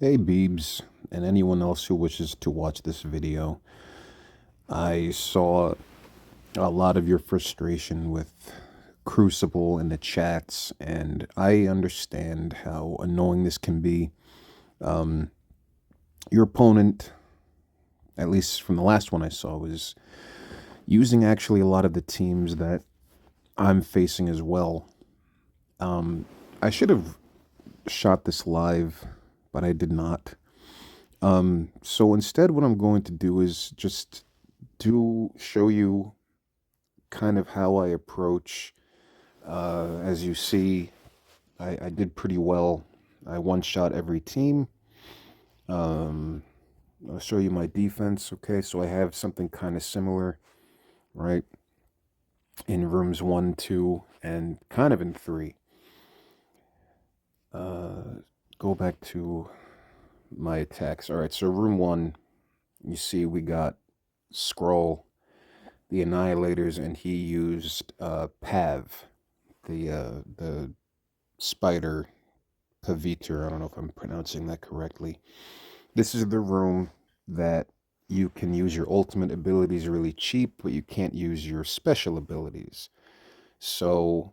Hey Beebs, and anyone else who wishes to watch this video. I saw a lot of your frustration with Crucible in the chats, and I understand how annoying this can be. Your opponent, at least from the last one I saw, was using actually a lot of the teams that I'm facing as well. I should have shot this live, but I did not. So instead, what I'm going to do is just show you kind of how I approach. As you see, I did pretty well. I one shot every team. Um, I'll show you my defense. Okay, so I have something kind of similar, right? In rooms 1, 2, and kind of in 3. Uh, go back to my attacks. All right, so room 1, you see we got Scroll, the Annihilators, and he used Pav, the spider Paviter. I don't know if I'm pronouncing that correctly. This is the room that you can use your ultimate abilities really cheap, but you can't use your special abilities. So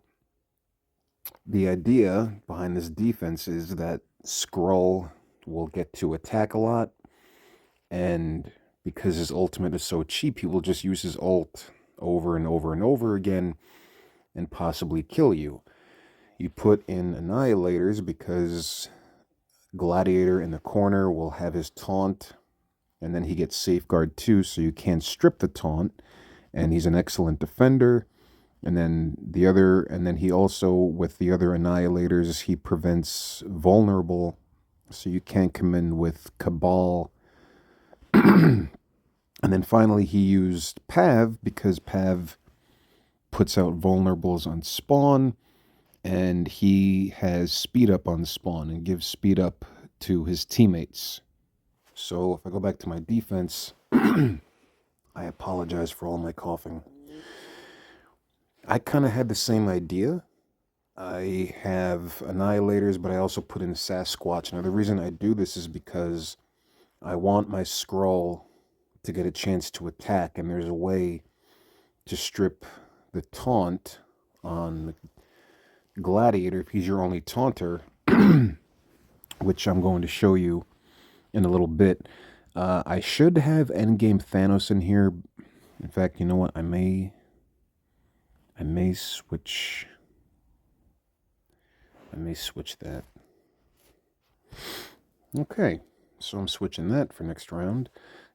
the idea behind this defense is that Skrull will get to attack a lot, and because his ultimate is so cheap, he will just use his ult over and over and over again and possibly kill you. You put in Annihilators because Gladiator in the corner will have his taunt, and then he gets Safeguard too, so you can't strip the taunt, and he's an excellent defender. And then he also, with the other Annihilators, he prevents Vulnerable, so you can't come in with Cabal. And then finally, he used Pav because Pav puts out Vulnerables on spawn, and he has speed up on spawn and gives speed up to his teammates. So if I go back to my defense, I apologize for all my coughing. I kind of had the same idea. I have Annihilators, but I also put in Sasquatch. Now, the reason I do this is because I want my Scroll to get a chance to attack, and there's a way to strip the taunt on the Gladiator if he's your only taunter, which I'm going to show you in a little bit. I should have Endgame Thanos in here. In fact, you know what? I may switch. I may switch that. Okay, so I'm switching that for next round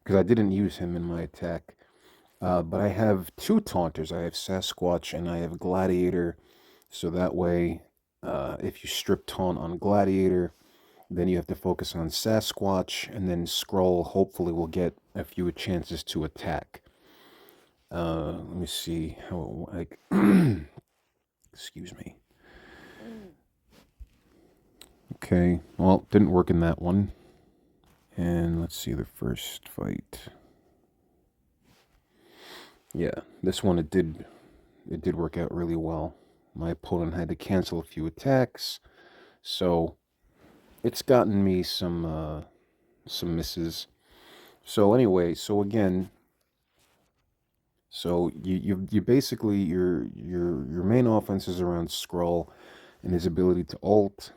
because I didn't use him in my attack. But I have two taunters. I have Sasquatch and I have Gladiator. So that way, if you strip taunt on Gladiator, then you have to focus on Sasquatch, and then Skrull hopefully will get a few chances to attack. Let me see how like excuse me. Okay, well, didn't work in that one. And let's see the first fight. Yeah, this one it did work out really well. My opponent had to cancel a few attacks, so it's gotten me some misses. So anyway, so again, so you basically your main offense is around Skrull and his ability to ult.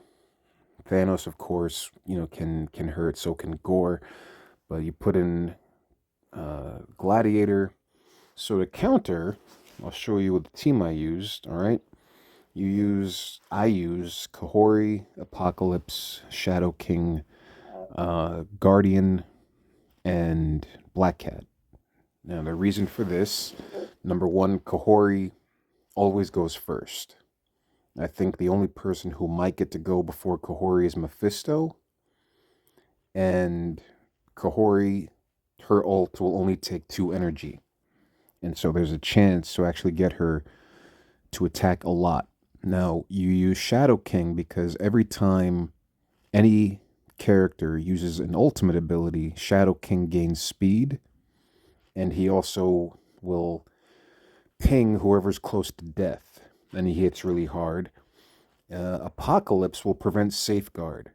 Thanos, of course, can hurt, so can Gore, but you put in Gladiator. So to counter, I'll show you what the team I used. All right, I use Kahori, Apocalypse, Shadow King, Guardian, and Black Cat. Now the reason for this, number one, Kahori always goes first. I think the only person who might get to go before Kahori is Mephisto, and Kahori, her ult will only take 2 energy. And so there's a chance to actually get her to attack a lot. Now, you use Shadow King because every time any character uses an ultimate ability, Shadow King gains speed, and he also will ping whoever's close to death, and he hits really hard. Apocalypse will prevent Safeguard.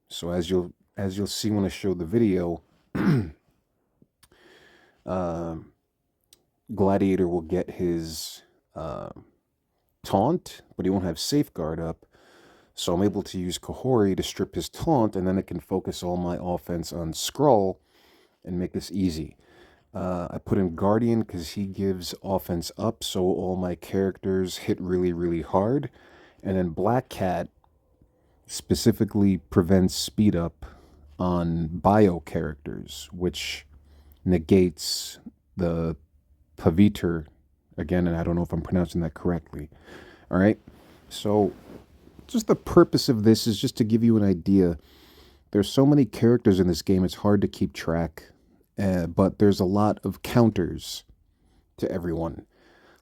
So as you'll as you'll see when I show the video, uh, Gladiator will get his taunt, but he won't have Safeguard up. So I'm able to use Kahori to strip his taunt, and then I can focus all my offense on Skrull and make this easy. I put in Guardian because he gives offense up, so all my characters hit really, really hard. And then Black Cat specifically prevents speed up on bio characters, which negates the Paviter again, and I don't know if I'm pronouncing that correctly. All right, so just the purpose of this is just to give you an idea. There's so many characters in this game, it's hard to keep track, but there's a lot of counters to everyone.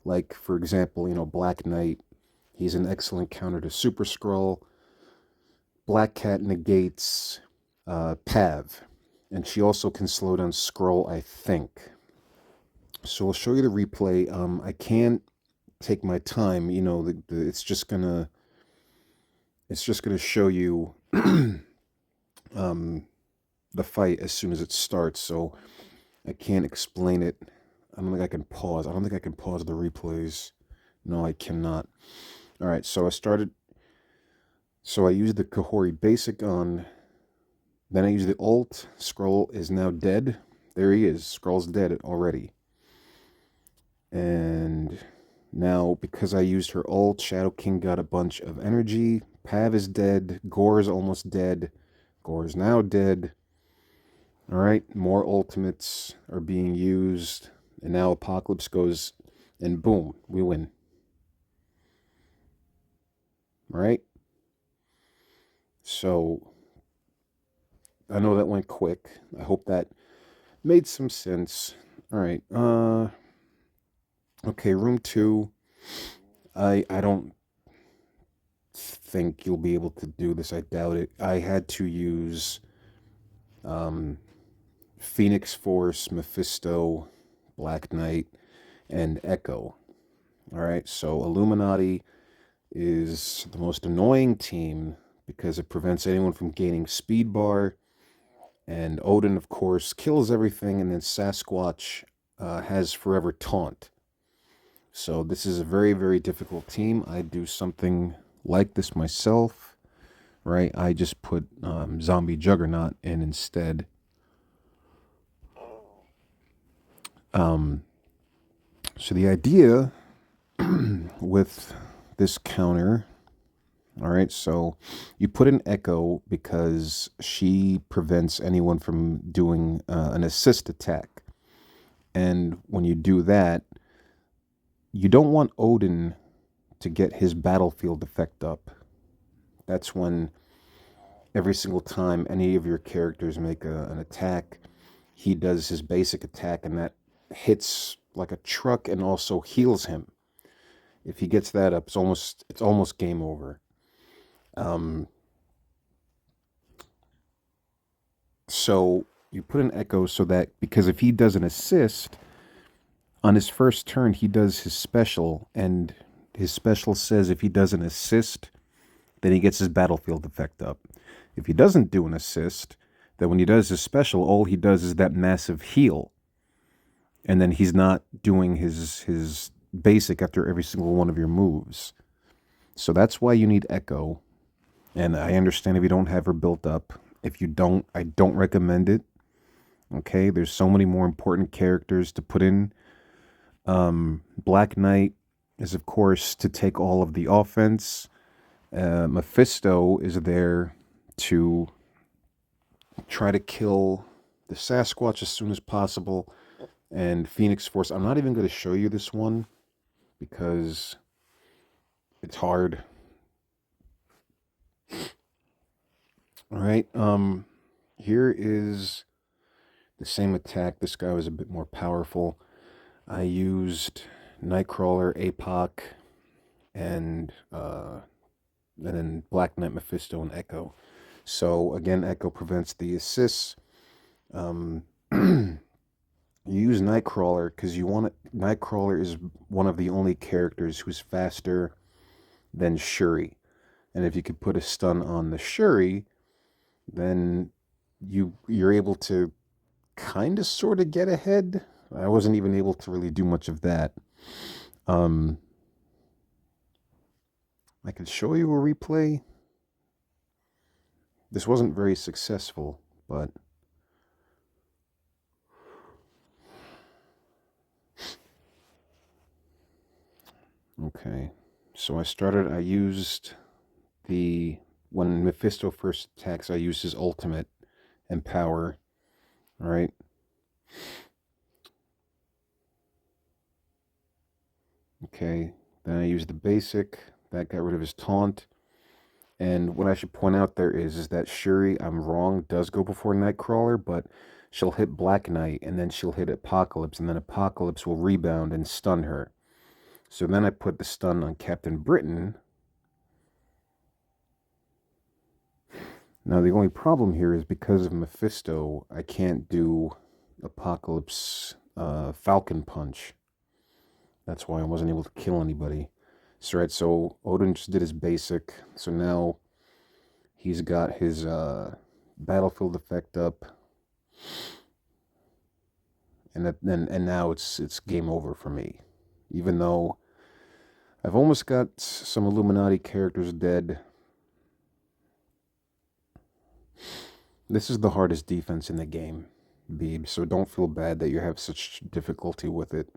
Like, for example, Black Knight, he's an excellent counter to Super Skrull. Black Cat negates Pav, and she also can slow down Skrull, I think. So I'll show you the replay. I can't take my time. It's just gonna show you the fight as soon as it starts. So I can't explain it. I don't think I can pause. I don't think I can pause the replays. No, I cannot. All right. So I started. So I used the Kahori basic on. Then I used the ult. Skrull is now dead. There he is. Skrull's dead already. And now, because I used her ult, Shadow King got a bunch of energy. Pav is dead. Gore is almost dead. Gore is now dead. Alright, more ultimates are being used. And now Apocalypse goes, and boom, we win. Alright? So, I know that went quick. I hope that made some sense. Alright, okay, room 2. I don't think you'll be able to do this. I doubt it. I had to use Phoenix Force, Mephisto, Black Knight, and Echo. Alright, so Illuminati is the most annoying team because it prevents anyone from gaining speed bar. And Odin, of course, kills everything, and then Sasquatch has forever taunt. So this is a very, very difficult team. I do something like this myself, right? I just put Zombie Juggernaut in instead. So the idea with this counter, all right, so you put an Echo because she prevents anyone from doing an assist attack. And when you do that, you don't want Odin to get his battlefield effect up. That's when every single time any of your characters make an attack, he does his basic attack, and that hits like a truck and also heals him. If he gets that up, it's almost game over. So you put an Echo so that, because if he does an assist on his first turn, he does his special, and his special says if he does an assist, then he gets his battlefield effect up. If he doesn't do an assist, then when he does his special, all he does is that massive heal. And then he's not doing his basic after every single one of your moves. So that's why you need Echo. And I understand if you don't have her built up. If you don't, I don't recommend it. Okay, there's so many more important characters to put in. Black Knight is, of course, to take all of the offense. Mephisto is there to try to kill the Sasquatch as soon as possible. And Phoenix Force, I'm not even going to show you this one because it's hard. All right, here is the same attack. This guy was a bit more powerful. I used Nightcrawler, APOC, and then Black Knight, Mephisto, and Echo. So again, Echo prevents the assists. You use Nightcrawler because you want it. Nightcrawler is one of the only characters who's faster than Shuri. And if you could put a stun on the Shuri, then you're able to kind of sort of get ahead. I wasn't even able to really do much of that. Um, I could show you a replay. This wasn't very successful, but okay. So I used when Mephisto first attacks, I used his ultimate and power, all right? Okay, then I used the basic, that got rid of his taunt. And what I should point out there is that Shuri, I'm wrong, does go before Nightcrawler, but she'll hit Black Knight, and then she'll hit Apocalypse, and then Apocalypse will rebound and stun her. So then I put the stun on Captain Britain. Now the only problem here is because of Mephisto, I can't do Apocalypse Falcon Punch. That's why I wasn't able to kill anybody. So, right, so Odin just did his basic. So now he's got his battlefield effect up, and now it's game over for me. Even though I've almost got some Illuminati characters dead. This is the hardest defense in the game, Beeb. So don't feel bad that you have such difficulty with it.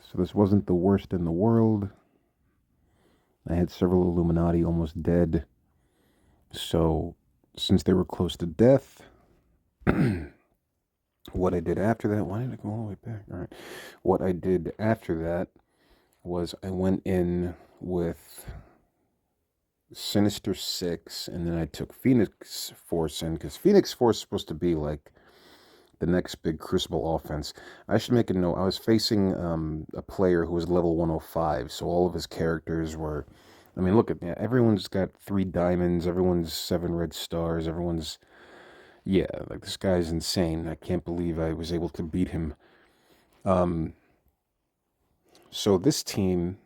So this wasn't the worst in the world. I had several Illuminati almost dead. So since they were close to death, what I did after that, why did I go all the way back? All right. What I did after that was I went in with Sinister Six, and then I took Phoenix Force in, because Phoenix Force is supposed to be like the next big Crucible offense. I should make a note. I was facing a player who was level 105, so all of his characters were. I mean, look at that. Everyone's got 3 diamonds. Everyone's 7 red stars. Everyone's. Yeah, like this guy's insane. I can't believe I was able to beat him. So this team,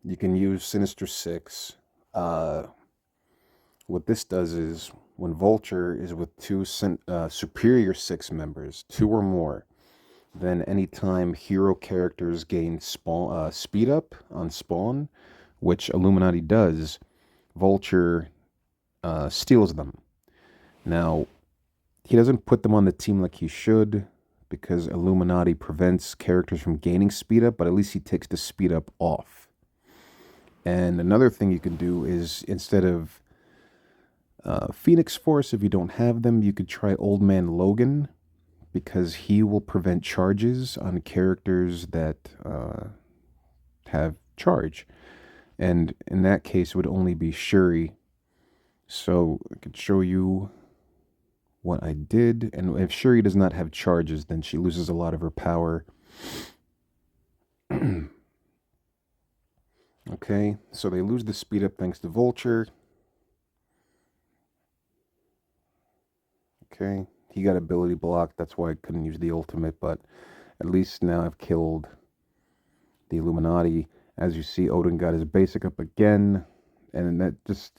you can use Sinister Six. What this does is when Vulture is with 2 Superior Six members, 2 or more, then anytime hero characters gain speed up on spawn, which Illuminati does, Vulture steals them. Now, he doesn't put them on the team like he should, because Illuminati prevents characters from gaining speed up, but at least he takes the speed up off. And another thing you can do is, instead of Phoenix Force, if you don't have them, you could try Old Man Logan, because he will prevent charges on characters that have charge. And in that case, it would only be Shuri. So I could show you what I did. And if Shuri does not have charges, then she loses a lot of her power. Okay, so they lose the speed up thanks to Vulture. Okay, he got ability blocked. That's why I couldn't use the ultimate, but at least now I've killed the Illuminati. As you see, Odin got his basic up again, and that just,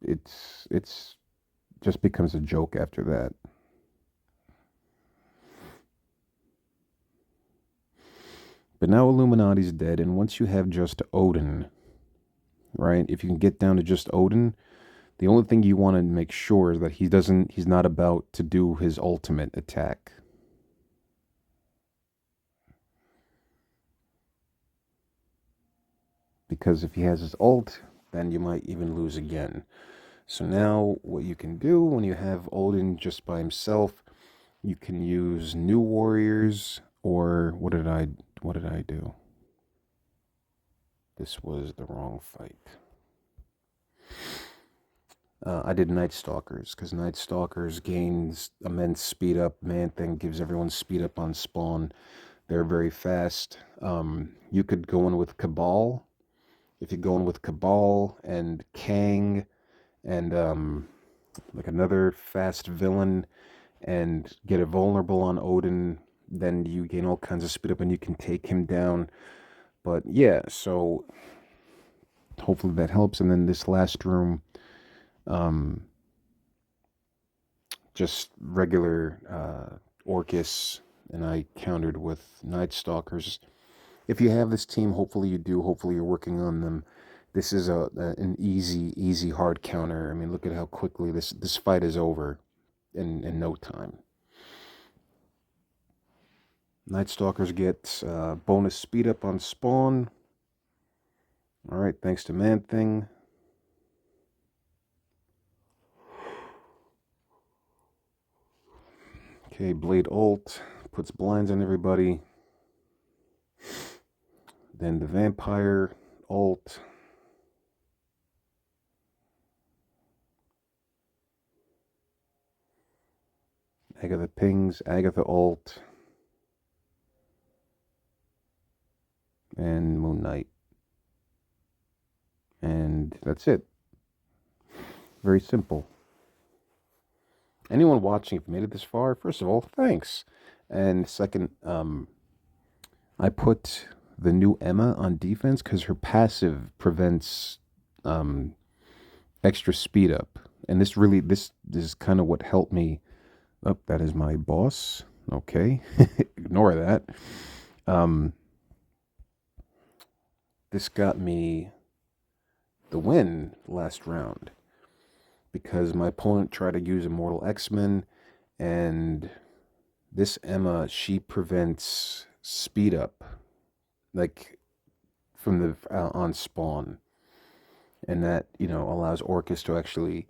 it's just becomes a joke after that. But now Illuminati's dead, and once you have just Odin, right? If you can get down to just Odin, the only thing you want to make sure is that he's not about to do his ultimate attack. Because if he has his ult, then you might even lose again. So now what you can do when you have Odin just by himself, you can use New Warriors, or what did I do? This was the wrong fight. I did Night Stalkers, because Night Stalkers gains immense speed up. Man-Thing gives everyone speed up on spawn. They're very fast. You could go in with Cabal, if you're going with Cabal and Kang and like another fast villain and get a vulnerable on Odin, then you gain all kinds of speed up and you can take him down. But yeah, so hopefully that helps. And then this last room, um, just regular Orcus, and I countered with Night Stalkers. If you have this team, hopefully you do. Hopefully you're working on them. This is an easy hard counter. I mean, look at how quickly this fight is over in no time. Night Stalkers get bonus speed up on spawn. All right, thanks to Man Thing. Okay, Blade ult puts blinds on everybody. Then the Vampire ult. Agatha pings, Agatha ult. And Moon Knight. And that's it. Very simple. Anyone watching, if you made it this far, first of all, thanks. And second, I put the new Emma on defense because her passive prevents extra speed up. And this is kind of what helped me. Oh, that is my boss. Okay. Ignore that. This got me the win last round because my opponent tried to use Immortal X-Men, and this Emma, she prevents speed up, like from the on spawn, and that allows Orcus to actually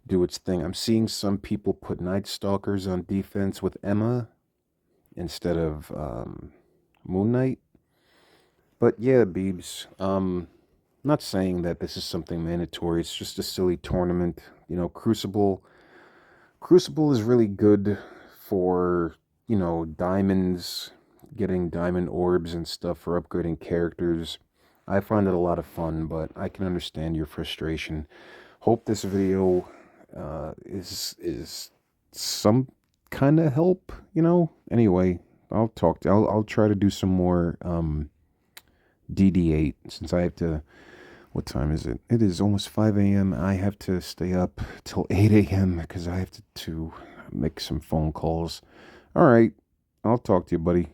do its thing. I'm seeing some people put Night Stalkers on defense with Emma instead of Moon Knight. But yeah, Beebs, not saying that this is something mandatory. It's just a silly tournament. Crucible is really good for, diamonds, getting diamond orbs and stuff for upgrading characters. I find it a lot of fun, but I can understand your frustration. Hope this video is some kind of help, Anyway, I'll try to do some more DD8 since I have to. What time is it? It is almost 5 a.m. I have to stay up till 8 a.m. because I have to make some phone calls. All right. I'll talk to you, buddy.